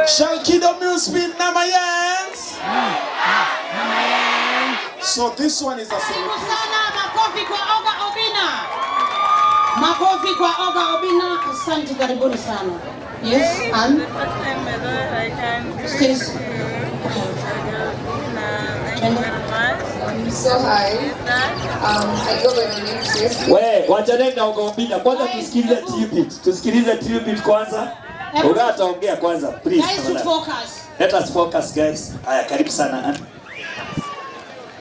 Shalkido Music Namayans. So this one is a celebration. Makofi kwa Oga Obinna. Makofi kwa Oga Obinna. Asante, karibuni sana. Yes, and Stace. So hi, I go by the name Stace. Wachane na Oga Obinna. Kwanza tusikilize tribute kwanza. Oga ataongea kwanza, please. Guys, focus. Let us focus, guys. Aya, karibu sana.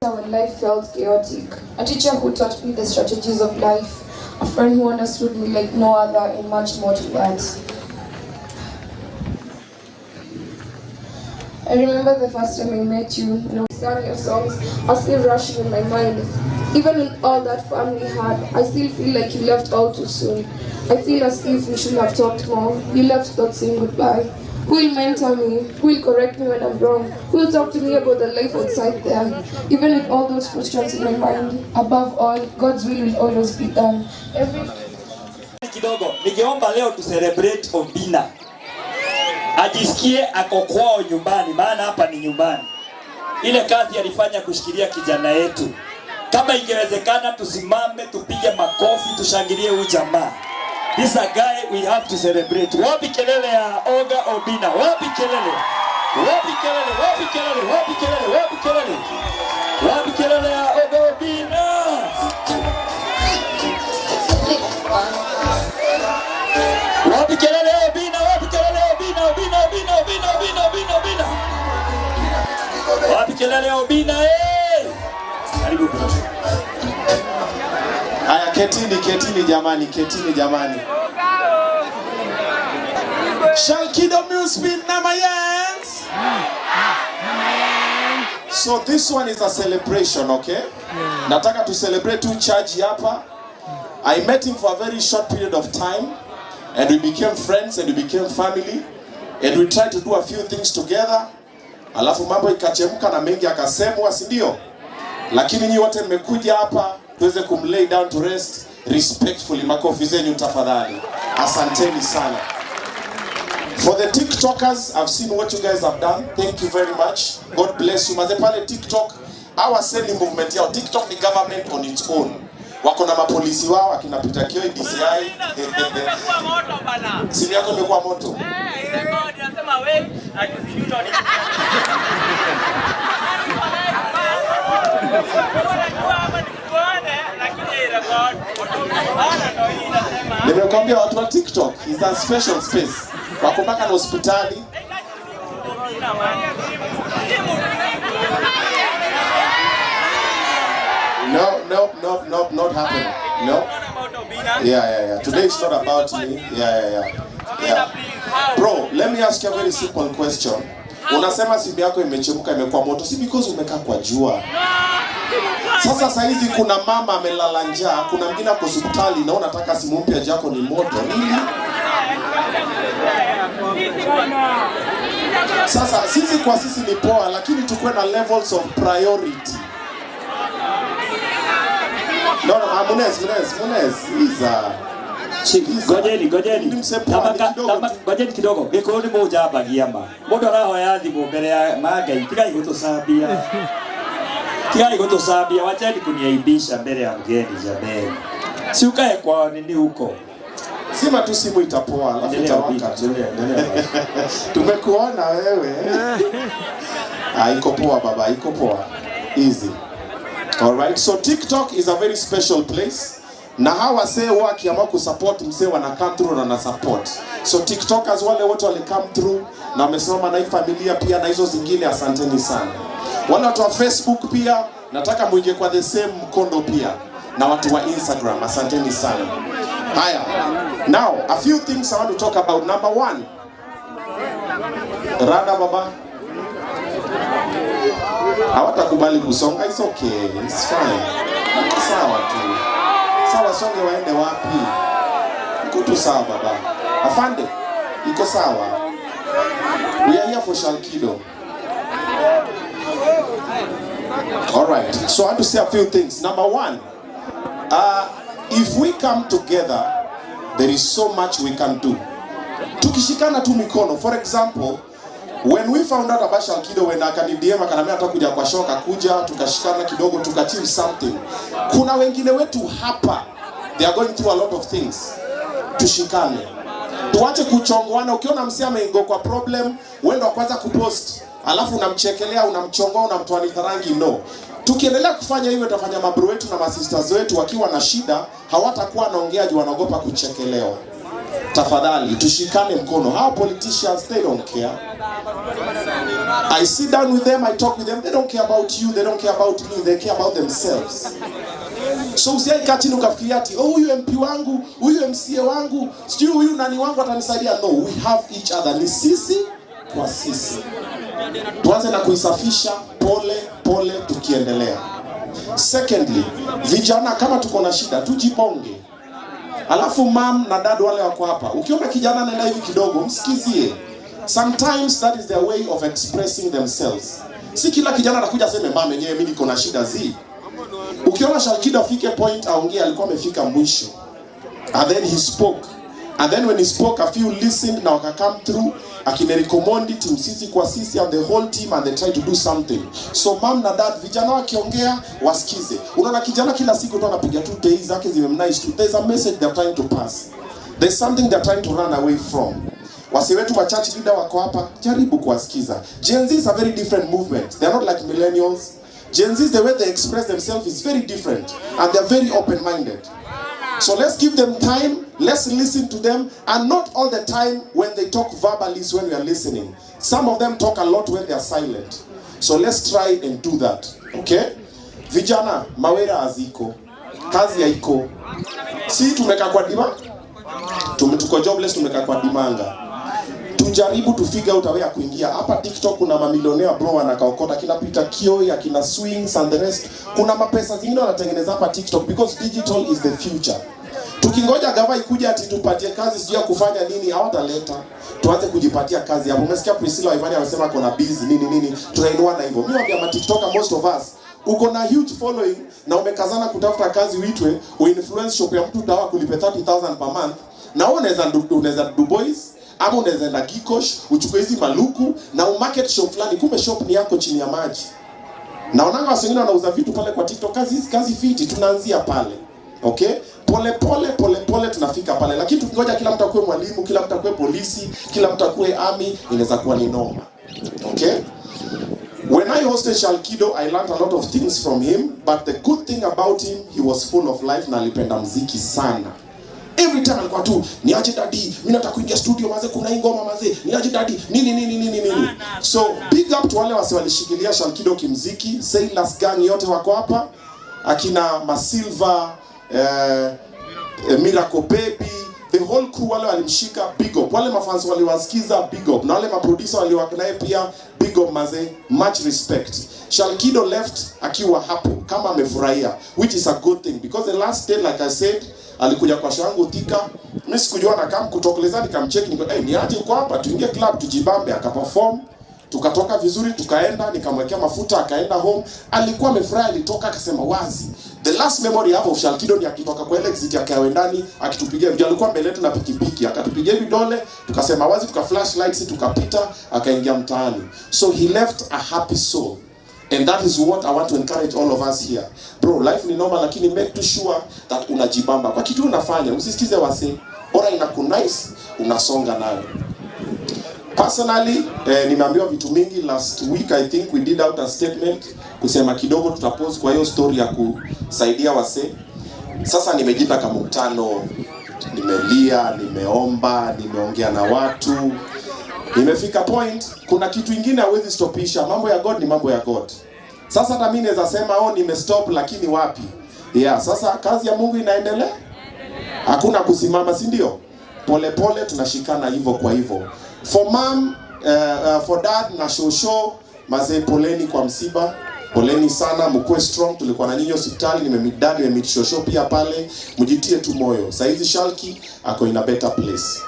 When life felt chaotic, a teacher who taught me the strategies of life, a friend who understood me like no other, and much more to that. I remember the first time I met you, sang your songs are still rushing in my mind. Even with all that family had, I still feel like you left all too soon. I feel as if we should have talked more. You left without saying goodbye. Who will mentor me? Who will correct me when I'm wrong? Who will talk to me about the life outside there? Even with all those questions in my mind, above all, God's will always be done. Kidogo, ningeomba leo tu celebrate Obinna. Ajisikie ako kwao nyumbani, maana hapa ni nyumbani. Ile kazi alifanya kushikilia kijana yetu. Kama ingewezekana tusimame, tupige makofi, tushangilie huyu jamaa. This is a guy we have to celebrate. Wapi kelele ya Oga Obinna? Wapi kelele? Wapi kelele? Wapi kelele? Wapi kelele? Wapi kelele? Wapi kelele ya Oga Obinna? Wapi kelele ya Obinna? Wapi kelele ya Obinna? Obinna, Obinna, Obinna, Obinna, Obinna, Obinna. Wapi kelele ya Obinna? Karibu bro. Aya, ketini jamani. Shalkido Music Namayans. So this one is a celebration, okay? Nataka to celebrate two charge hapa. I met him for a very short period of time, and we became friends and we became family, and we tried to do a few things together. Alafu mambo ikachemka na mengi akasemwa, si ndio? Lakini nyinyi wote mmekuja hapa tuweze kumlay down to rest respectfully. Makofi zenyu tafadhali. Asanteni sana. For the TikTokers, I've seen what you guys have done. Thank you very much. God bless you. Mazepale TikTok, our selling movement yao. TikTok ni government on its own. Wako na mapolisi wao akina Peter Kioi DCI. Simu yako imekuwa moto. Inasema wewe akisijuta ni. Nimekwambia watu wa TikTok is a special space. Wako mpaka na hospitali. No, not happening. No. Yeah. Today is not about me. Yeah. Bro, let me ask you a very simple question. Unasema simu yako imechemka imekuwa moto, si because umekaa kwa jua. Sasa hizi kuna mama amelala njaa, kuna mwingine ako hospitali na unataka simu mpya yako ni moto. Nini? Sasa sisi ni poa, lakini tukue na levels of priority. No, Munez. Gojeni kidogo. Gikoni moja hapa giamba. Mundu arahoya thimu mbere ya Magai. Tigai gutosabia. Wacheni kuniaibisha mbele ya mgeni jamani. Si ukae kwa nini huko? Sima tu simu itapoa, alafu itawaka. Tumekuona wewe. Iko poa baba, iko poa. Easy. Alright, so TikTok is a very special place. Na hawa say wakiamua kusupport msee wana come through na support. So TikTokers wale wote wale come through na wamesimama na hii familia pia na hizo zingine, asanteni sana. Wale watu wa Facebook pia nataka muingie kwa the same mkondo pia, na watu wa Instagram asanteni sana. Haya. Now, a few things I want to talk about. Number one. Rada baba. Hawatakubali kusonga, it's okay. It's fine. Sawa tu. Sawa, songe waende wapi? Iko tu sawa baba. Afande, iko sawa. We are here for Shalkido. Alright, so I want to say a few things. Number one, if we come together, there is so much we can do. Tukishikana tu mikono, for example, When we found out about Shalkido, when akanidiema akanambia hata kuja kwa shoka kuja, tukashikana kidogo tukachieve something. Kuna wengine wetu hapa, they are going through a lot of things. Tushikane. Tuache kuchongwana. Ukiona msee ameingo kwa problem, wewe ndo kwanza kupost, alafu unamchekelea, unamchongoa, unamtoa nitarangi. No. Tukiendelea kufanya hivyo, tutafanya mabro wetu na masisters wetu wakiwa na shida, hawatakuwa wanaongea juu wanaogopa kuchekelewa. Tafadhali tushikane mkono. How politicians, they don't care. I sit down with them, I talk with them. They don't care about you, they don't care about me, they care about themselves. So usiaika chini ukafikiria ati huyu MP wangu, huyu MCA wangu, sijui huyu nani wangu atanisaidia. No, we have each other. Ni sisi kwa sisi. Tuanze na kuisafisha pole pole tukiendelea. Secondly, vijana kama tuko na shida tujiponge. Alafu mam na dad wale wako hapa, ukiona kijana anaenda hivi kidogo, msikizie. Sometimes that is their way of expressing themselves. Si kila kijana anakuja aseme mama yenyewe mimi niko na shida zi. Ukiona Shalkido afike point aongea, alikuwa amefika mwisho. And then he spoke. And then when he spoke, a few listened na waka come through. Akinerecommend team sisi kwa sisi and the whole team, and they try to do something. So mom na dad, vijana wakiongea wasikize. Unaona kijana kila siku tu anapiga tu days zake zimemnice tu. There's a message they're trying to pass. There's something they're trying to run away from. Wasi wetu wa church leader wako hapa, jaribu kuwasikiza. Gen Z is a very different movement. They're not like millennials. Gen Z, the way they express themselves is very different, and they're very open-minded. So let's give them time, let's listen to them, and not all the time when they talk verbally is when we are listening. Some of them talk a lot when they are silent. So let's try and do that, okay? Vijana, mawera aziko, kazi ya iko. Si tumeka kwa dima? Tuko jobless, tumeka kwa dimanga. Tujaribu to figure out a way ya kuingia. Hapa TikTok kuna mamilionea bro wanakaokota kina Peter Kioi, akina Swings and the rest. Kuna mapesa zingine wanatengeneza hapa TikTok because digital is the future. Tukingoja gava ikuja ati tupatie kazi sijui ya kufanya nini, hawataleta. Tuanze kujipatia kazi hapo. Umesikia Priscilla Waimani amesema kuna busy nini, tunainua na hivyo. Mimi naambia ma TikToker, most of us uko na huge following na umekazana kutafuta kazi uitwe, uinfluence shop ya mtu utawa kulipe 30,000 per month. Na unaweza do boys ama unaweza enda Gikosh, uchukue hizi maluku na umarket shop fulani, kumbe shop ni yako chini ya maji. Naonanga watu wengine wanauza vitu pale kwa TikTok, kazi fiti, tunaanzia pale. Okay? Pole tunafika pale. Lakini tukingoja kila mtu akuwe mwalimu, kila mtu akuwe polisi, kila mtu akuwe army, inaweza kuwa ni noma. Okay? When I hosted Shalkido, I learned a lot of things from him, but the good thing about him, he was full of life na alipenda muziki sana. Every time alikuwa tu niaje daddy, mimi nataka kuingia studio maze, kuna ngoma maze, niaje daddy, nini. So big up to wale wase walishikilia Shalkido kimuziki. Sailors gang yote wako hapa, akina Masilva, Miracle Baby, the whole crew wale walimshika, big up. Wale mafans waliwasikiza, big up. Na wale maproducer waliwaknae pia, big up maze, much respect. Shalkido left akiwa hapo kama amefurahia, which is a good thing because the last day, like I said, alikuja kwa shangu Thika. Mimi sikujua na kama kutokeleza, nikamcheck niko niaje uko hapa, tuingie club tujibambe. Akaperform, tukatoka vizuri, tukaenda, nikamwekea mafuta, akaenda home. Alikuwa amefurahi, alitoka akasema wazi. The last memory I have of Shalkido ni akitoka kwa exit akawa ndani akitupigia video. Alikuwa mbele yetu na pikipiki, akatupigia vidole, tukasema wazi, tuka flashlights, tukapita, akaingia mtaani. So he left a happy soul. And that is what I want to encourage all of us here. Bro, life ni normal, lakini make sure that unajibamba kwa kitu unafanya. Usisikize wase, ora inakunice, unasonga nayo. Personally, nimeambiwa vitu mingi. Last week I think we did out a statement kusema kidogo tutapose kwa hiyo story ya kusaidia wase. Sasa nimejipa kama mkutano, nimelia, nimeomba, nimeongea na watu. Nimefika point, kuna kitu ingine hawezi stopisha. Mambo ya God ni mambo ya God. Sasa hata mimi naweza sema nimestop, lakini wapi? Yeah, sasa kazi ya Mungu inaendelea. Hakuna kusimama, si ndio? Pole tunashikana hivyo kwa hivyo. For mom, for dad na shosho, mazee poleni kwa msiba. Poleni sana, mkuwe strong. Tulikuwa na nyinyi hospitali, nimemit shosho pia pale. Mjitie tu moyo. Saizi Shalki ako in a better place.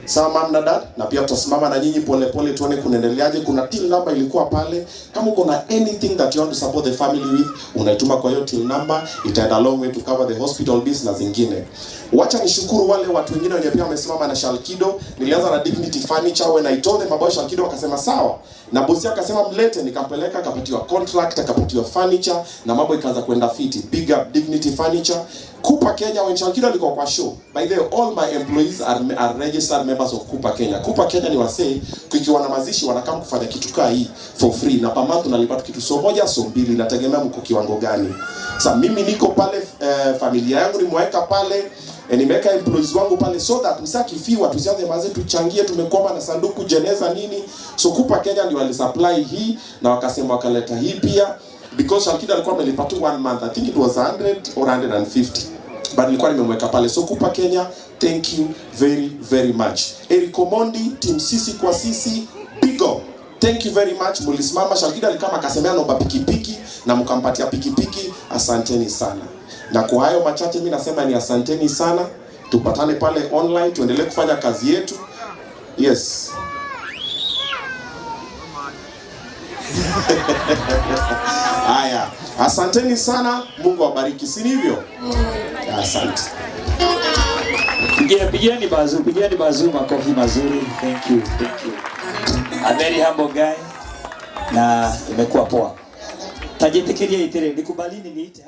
Sawa mom na dad, na pia tutasimama na nyinyi pole pole tuone kunaendeleaje. Kuna till number ilikuwa pale. Kama uko na anything that you want to support the family with, unaituma kwa hiyo till number, itaenda long way to cover the hospital bills na zingine. Wacha nishukuru wale watu wengine wenye pia wamesimama na Shalkido. Nilianza na Dignity Furniture, when I told them about Shalkido wakasema sawa. Na bosi akasema mlete, nikampeleka, akapatiwa contract, akapatiwa furniture na mambo ikaanza kwenda fiti. Big up Dignity Furniture. Kupa Kenya, when Shalkido alikuwa kwa show. By the way, all my employees are registered members of Kupa Kenya. Kupa Kenya ni wasee, kukiwa na mazishi wanakam kufanya kitu kaa hii for free. Na per month unalipa kitu so moja so mbili, inategemea mko kiwango gani. Sasa mimi niko pale, familia yangu nimeweka pale, nimeweka employees wangu pale so that msakifiwa tusianze maze tuchangie, tumekwama na sanduku jeneza nini. So Kupa Kenya ndio walisupply hii na wakasema wakaleta hii pia, because Shalkido alikuwa amelipa tu 1 month, I think it was 100 or 150, but nilikuwa nimemweka pale. So Kupa Kenya, thank you very very much. Eric Omondi, team sisi kwa sisi, big up, thank you very much. Mulisimama, Shalkido alikama akasemea naomba pikipiki na mkampatia pikipiki, asanteni sana. Na kwa hayo machache mimi nasema ni asanteni sana. Tupatane pale online, tuendelee kufanya kazi yetu. Yes. Haya, asanteni sana. Mungu awabariki, si hivyo? Asante. Pigieni bazu makofi mazuri. Thank you. A very humble guy. Na imekuwa poa. Tajitekeria itere, nikubalini niite.